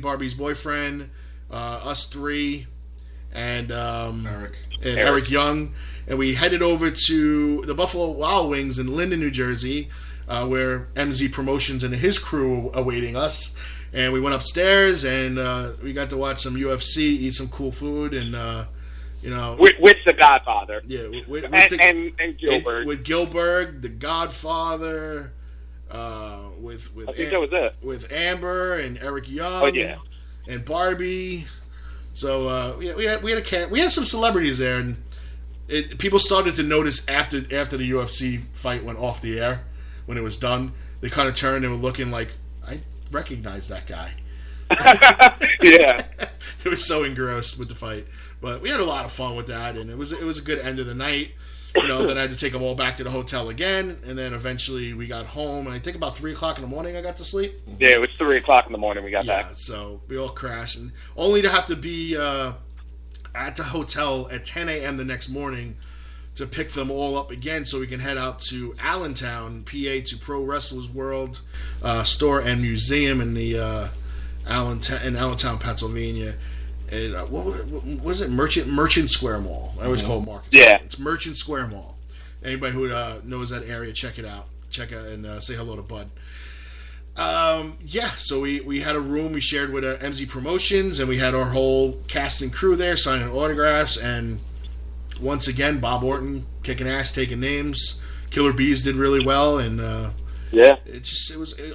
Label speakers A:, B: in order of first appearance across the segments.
A: Barbie's boyfriend, us three, and
B: Eric.
A: Eric Young, and we headed over to the Buffalo Wild Wings in Linden, New Jersey, where MZ Promotions and his crew were awaiting us. And we went upstairs, and we got to watch some UFC, eat some cool food, and
C: with the Godfather.
A: Yeah,
C: and Gilbert.
A: With Gilbert, the Godfather. With
C: I think that was it.
A: With Amber and Eric Young.
C: Oh yeah.
A: And Barbie. So we had some celebrities there, and people started to notice after the UFC fight went off the air, when it was done, they kind of turned and were looking like, I recognize that guy.
C: Yeah.
A: They were so engrossed with the fight, but we had a lot of fun with that, and it was a good end of the night. Then I had to take them all back to the hotel again, and then eventually we got home, and I think about 3 o'clock in the morning I got to sleep.
C: Yeah, it was 3 o'clock in the morning we got back.
A: Yeah, so we all crashed, and only to have to be at the hotel at 10 a.m. the next morning to pick them all up again so we can head out to Allentown, PA, to Pro Wrestlers World store and museum in the Allentown, Pennsylvania. And, what was it? Merchant Square Mall. I always call it Market.
C: Yeah.
A: It's Merchant Square Mall. Anybody who knows that area, check it out. Check out and say hello to Bud. So we had a room we shared with MZ Promotions, and we had our whole cast and crew there signing autographs. And once again, Bob Orton kicking ass, taking names. Killer Bees did really well, and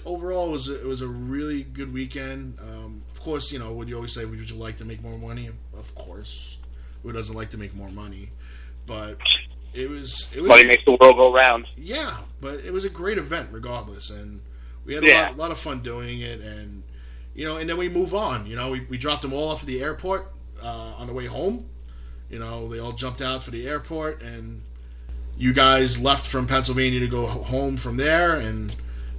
A: overall it was a really good weekend. Of course, would you always say, would you like to make more money? Of course, who doesn't like to make more money? But it was
C: money makes the world go round.
A: Yeah, but it was a great event regardless, and we had a lot of fun doing it, and and then we move on. We dropped them all off at the airport on the way home. They all jumped out for the airport, and you guys left from Pennsylvania to go home from there, and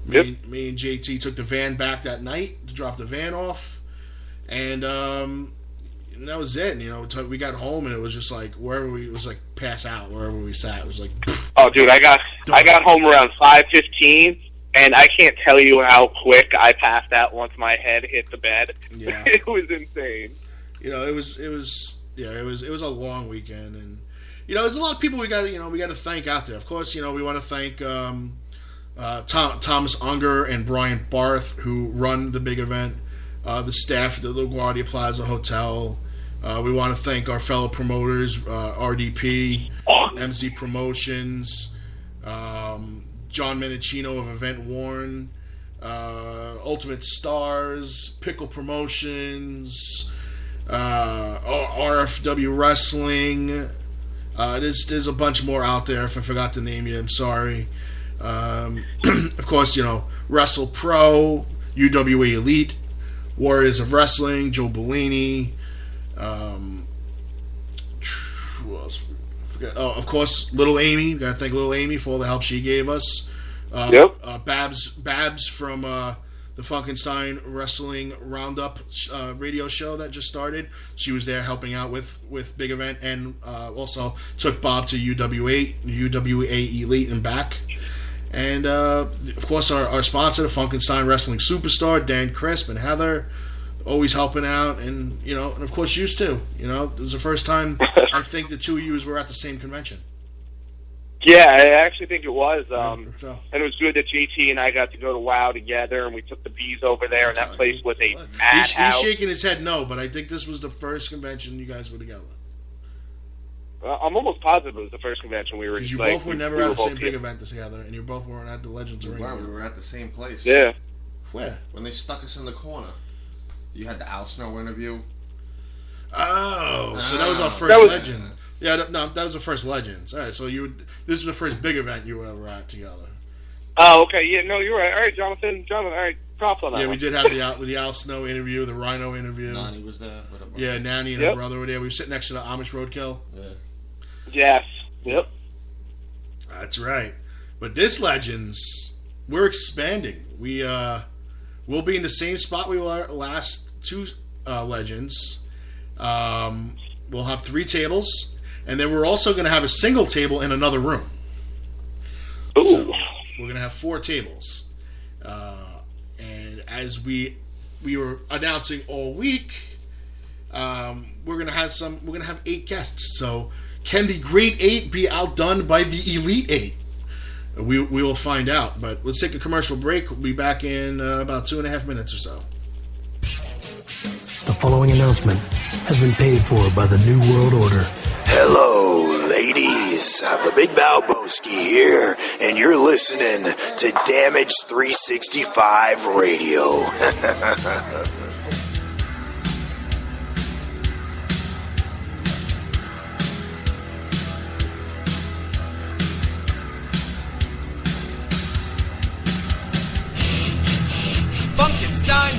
A: me and JT took the van back that night to drop the van off, and that was it. We got home, and it was just like it was like pass out wherever we sat. It was like,
C: oh, dude, I got home around 5:15, and I can't tell you how quick I passed out once my head hit the bed.
A: Yeah,
C: it was insane.
A: It was a long weekend, and there's a lot of people we got to thank out there. Of course, we want to thank Thomas Unger and Brian Barth, who run the big event, the staff at the LaGuardia Plaza Hotel. We want to thank our fellow promoters, RDP, MZ Promotions, John Menachino of Event Warren, Ultimate Stars, Pickle Promotions, RFW Wrestling. There's a bunch more out there. If I forgot to name you, I'm sorry. Of course, Wrestle Pro, UWA Elite, Warriors of Wrestling, Joe Bellini. Who else? I forget. Oh, of course, Little Amy. Got to thank Little Amy for all the help she gave us. Babs from the Funkenstein Wrestling Roundup radio show that just started. She was there helping out with Big Event, and also took Bob to UWA Elite and back. And of course, our sponsor, the Funkenstein Wrestling Superstar, Dan Crisp and Heather, always helping out, and and of course, you too. It was the first time I think the two of you were at the same convention.
C: Yeah, I actually think it was. And it was good that JT and I got to go to WoW together, and we took the bees over there, and that place was a madhouse.
A: He's shaking his head no, but I think this was the first convention you guys were together.
C: I'm almost positive it was the first convention we were.
A: Because you both were never at the same big event together, and you both weren't at the Legends Arena.
B: We were at the same place.
C: Yeah.
A: Where?
B: When they stuck us in the corner. You had the Al Snow interview.
A: Oh, so that was our first Legend. Yeah, that was the first Legends. All right, so this is the first big event you were ever at together.
C: Oh, okay. Yeah, no, you're right. All right, Jonathan, all right, props on that.
A: Yeah,
C: one.
A: we did have the Al Snow interview, the Rhino interview.
B: Nani was there.
A: Yeah, Nanny and her brother were there. We were sitting next to the Amish Roadkill.
B: Yeah.
C: Yes. Yep.
A: That's right. But this Legends, we're expanding. We'll be in the same spot we were last two Legends. We'll have 3 tables, and then we're also going to have a single table in another room.
C: Ooh.
A: So we're going to have 4 tables. And as we we were announcing all week, we're gonna have 8 guests. So can the Great 8 be outdone by the Elite 8? We will find out. But let's take a commercial break. We'll be back in about 2.5 minutes or so.
D: The following announcement has been paid for by the New World Order.
E: Hello, ladies. The Big Valboski here, and you're listening to Damage 365 Radio.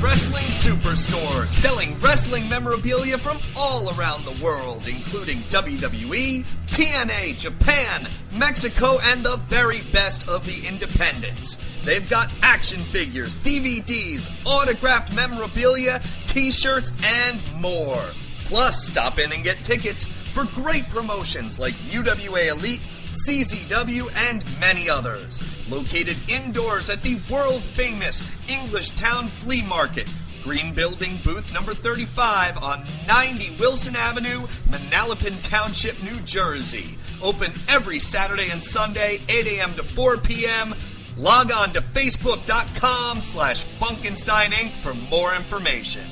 F: Wrestling Superstore, selling wrestling memorabilia from all around the world, including WWE, TNA, Japan, Mexico, and the very best of the independents. They've got action figures, DVDs, autographed memorabilia, t-shirts, and more. Plus, stop in and get tickets for great promotions like UWA Elite, CZW, and many others. Located indoors at the world-famous English Town Flea Market, Green Building, booth number 35 on 90 Wilson Avenue, Manalapan Township, New Jersey. Open every Saturday and Sunday, 8 a.m. to 4 p.m. Log on to Facebook.com/Funkenstein Inc. for more information.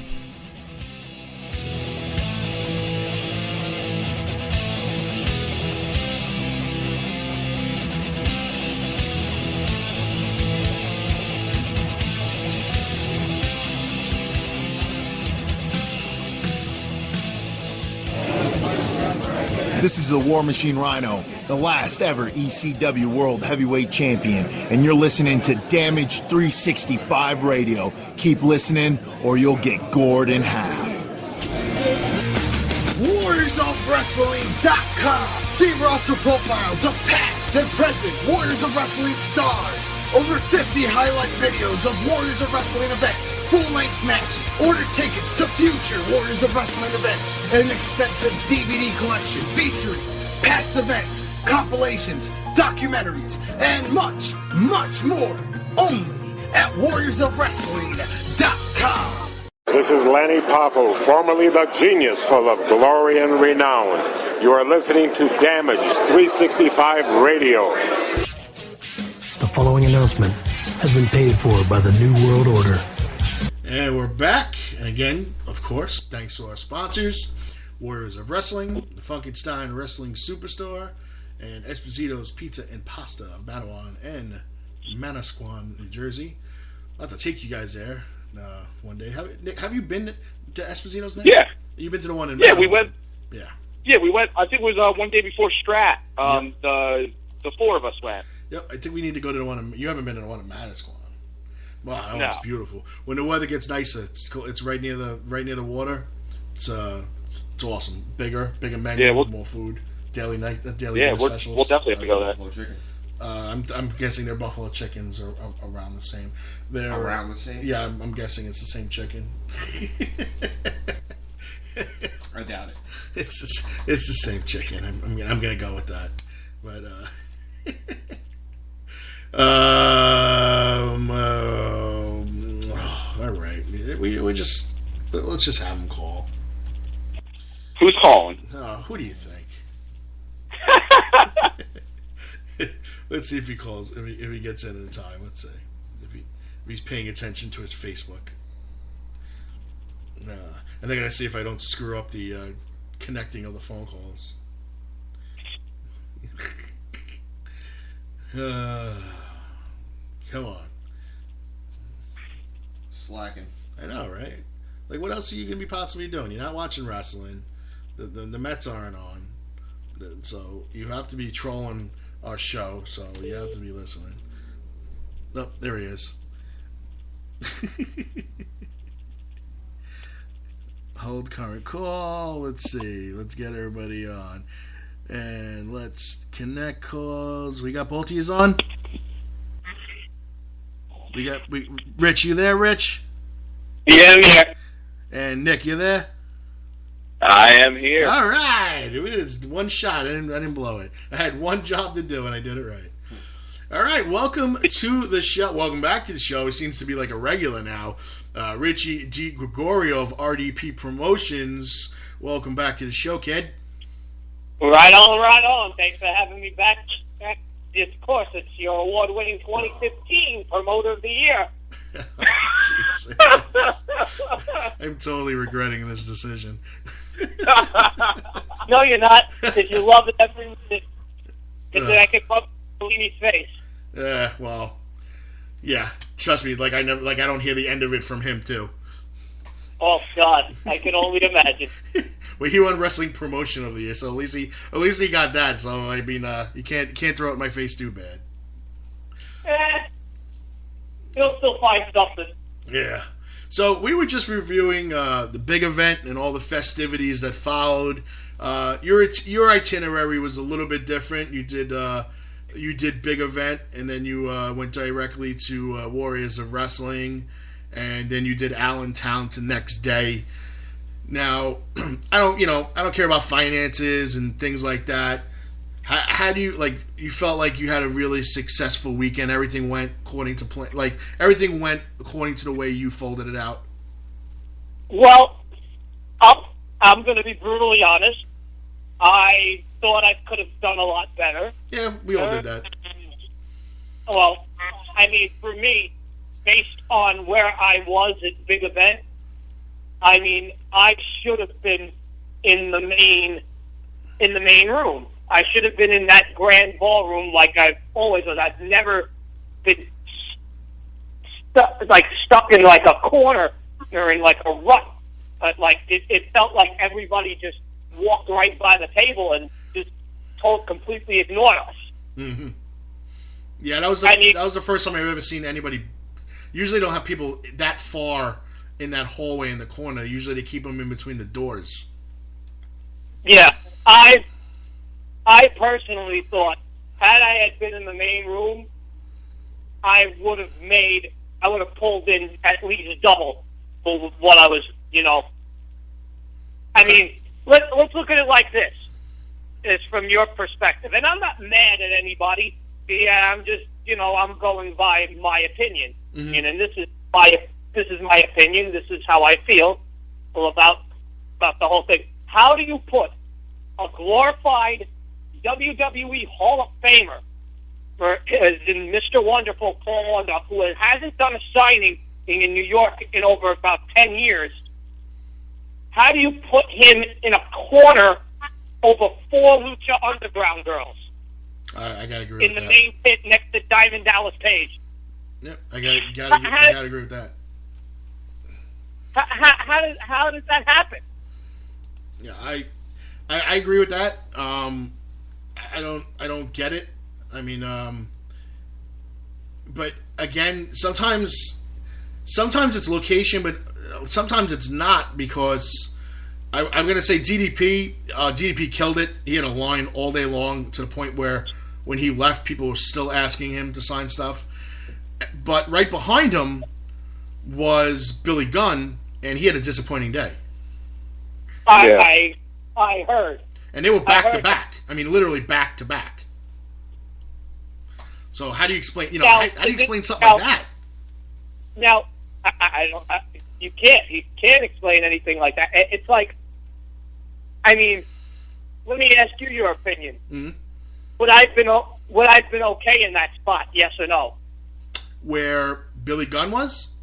E: This is the War Machine Rhino, the last ever ECW World Heavyweight Champion, and you're listening to Damage 365 Radio. Keep listening, or you'll get gored in half.
G: WarriorsOfWrestling.com. See roster profiles of past and present Warriors of Wrestling stars. Over 50 highlight videos of Warriors of Wrestling events, full-length matches, order tickets to future Warriors of Wrestling events, an extensive DVD collection featuring past events, compilations, documentaries, and much, much more. Only at WarriorsOfWrestling.com.
H: This is Lanny Poffo, formerly the genius full of glory and renown. You are listening to Damage 365 Radio.
D: The following announcement has been paid for by the New World Order.
A: And we're back. And again, of course, thanks to our sponsors, Warriors of Wrestling, the Funkenstein Wrestling Superstore, and Esposito's Pizza and Pasta of Manawan and Manasquan, New Jersey. I'll have to take you guys there one day. Nick, have you been to Esposito's now?
C: Yeah.
A: You've been to the one in
C: Yeah,
A: Manawan?
C: we went.
A: Yeah.
C: Yeah, we went. I think it was one day before Strat. The 4 of us went.
A: Yep, I think we need to go to the one. You haven't been to the one in Manasquan. Wow, that
C: No.
A: one's beautiful. When the weather gets nicer, it's cool. It's right near the water. It's awesome. Bigger menu,
C: Yeah,
A: more food. Daily dinner specials.
C: We'll definitely have to go there.
B: Buffalo chicken.
A: I'm guessing their buffalo chickens are around the same. They're
B: Around the same?
A: Yeah, I'm guessing it's the same chicken.
B: I doubt it.
A: It's the same chicken. I'm gonna go with that. But all right. Let's just have him call.
C: Who's calling?
A: Who do you think? Let's see if he calls. If he gets in time. Let's see if he's paying attention to his Facebook. And then I gotta see if I don't screw up the connecting of the phone calls. Come on.
B: Slacking.
A: I know, right? Like, what else are you going to be possibly doing? You're not watching wrestling. The Mets aren't on. So you have to be trolling our show. So you have to be listening. Nope, there he is. Hold current call. Let's see. Let's get everybody on. And let's connect calls. We got both of yous on? Rich, you there, Rich?
C: Yeah, I'm here.
A: And Nick, you there?
C: I am here.
A: All right. It was one shot. I didn't blow it. I had one job to do, and I did it right. All right, welcome to the show. Welcome back to the show. He seems to be like a regular now. Richie G. Gregorio of RDP Promotions. Welcome back to the show, kid.
I: Right on, right on. Thanks for having me back. Of course, it's your award-winning 2015 Promoter of the Year.
A: I'm totally regretting this decision.
I: No, you're not, because you love it every minute. Because I can rub Bellini's face.
A: Well, yeah. Trust me, I don't hear the end of it from him too.
I: Oh God, I can only imagine.
A: Well, he won Wrestling Promotion of the Year, so at least he got that. So I mean, you can't throw it in my face too bad.
I: He'll still find something.
A: Yeah. So we were just reviewing the big event and all the festivities that followed. Your itinerary was a little bit different. You did big event, and then you went directly to Warriors of Wrestling, and then you did Allentown the next day. Now, I don't care about finances and things like that. How do you you felt like you had a really successful weekend? Everything went according to plan. Everything went according to the way you folded it out.
I: Well, I'm going to be brutally honest. I thought I could have done a lot better.
A: Yeah, we all did that.
I: Well, I mean, for me, based on where I was at big event, I mean, I should have been in the main room. I should have been in that grand ballroom like I've always was. I've never been stuck in like a corner or in like a rut. But it felt like everybody just walked right by the table and just completely ignored us.
A: Mm-hmm. Yeah, that was the first time I've ever seen anybody. Usually, don't have people that far in that hallway in the corner. Usually, they keep them in between the doors.
I: Yeah, I personally thought, had I had been in the main room, I would have pulled in at least double for what I was, I mean, let's look at it like this. It's from your perspective. And I'm not mad at anybody. Yeah, I'm just, I'm going by my opinion. Mm-hmm. And this is my opinion. This is how I feel about the whole thing. How do you put a glorified WWE Hall of Famer, as in Mr. Wonderful Paul Orndorff, who hasn't done a signing in New York in over about 10 years, how do you put him in a corner over 4 Lucha Underground girls?
A: I gotta agree
I: in
A: with that.
I: In the main pit next to Diamond Dallas Page.
A: Yep, I gotta agree with that.
I: How does that happen?
A: Yeah, I agree with that. I don't get it. I mean, but again, sometimes it's location, but sometimes it's not, because I'm going to say DDP killed it. He had a line all day long to the point where when he left, people were still asking him to sign stuff. But right behind him was Billy Gunn, and he had a disappointing day.
I: I heard.
A: And they were back to back. I mean, literally back to back. So how do you explain? How do you explain something like that?
I: Now, you can't explain anything like that. It's like, I mean, let me ask you your opinion. Mm-hmm. Would I have been okay in that spot? Yes or no?
A: Where Billy Gunn was?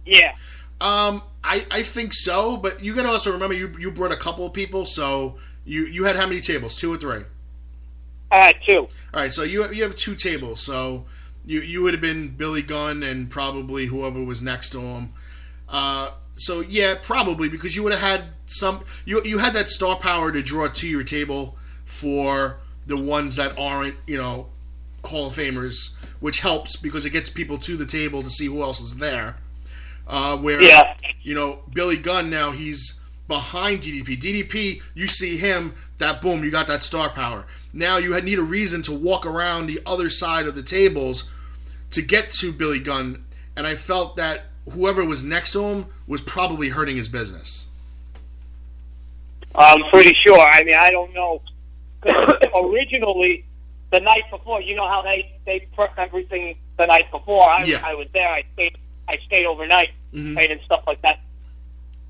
I: Yeah.
A: I think so, but you got to also remember you brought a couple of people, so you had how many tables? 2 or 3?
I: I had 2. All
A: right, so you have 2 tables, so you would have been Billy Gunn and probably whoever was next to him. So yeah, probably, because you would have had you had that star power to draw to your table for the ones that aren't Hall of Famers, which helps because it gets people to the table to see who else is there. Billy Gunn now, he's behind DDP. DDP, you see him, that boom, you got that star power. Now you need a reason to walk around the other side of the tables to get to Billy Gunn, and I felt that whoever was next to him was probably hurting his business.
I: I'm pretty sure. I mean, I don't know. Originally, the night before. You know how they prep everything the night before. I was there. I stayed overnight, and stuff like that.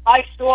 I: I saw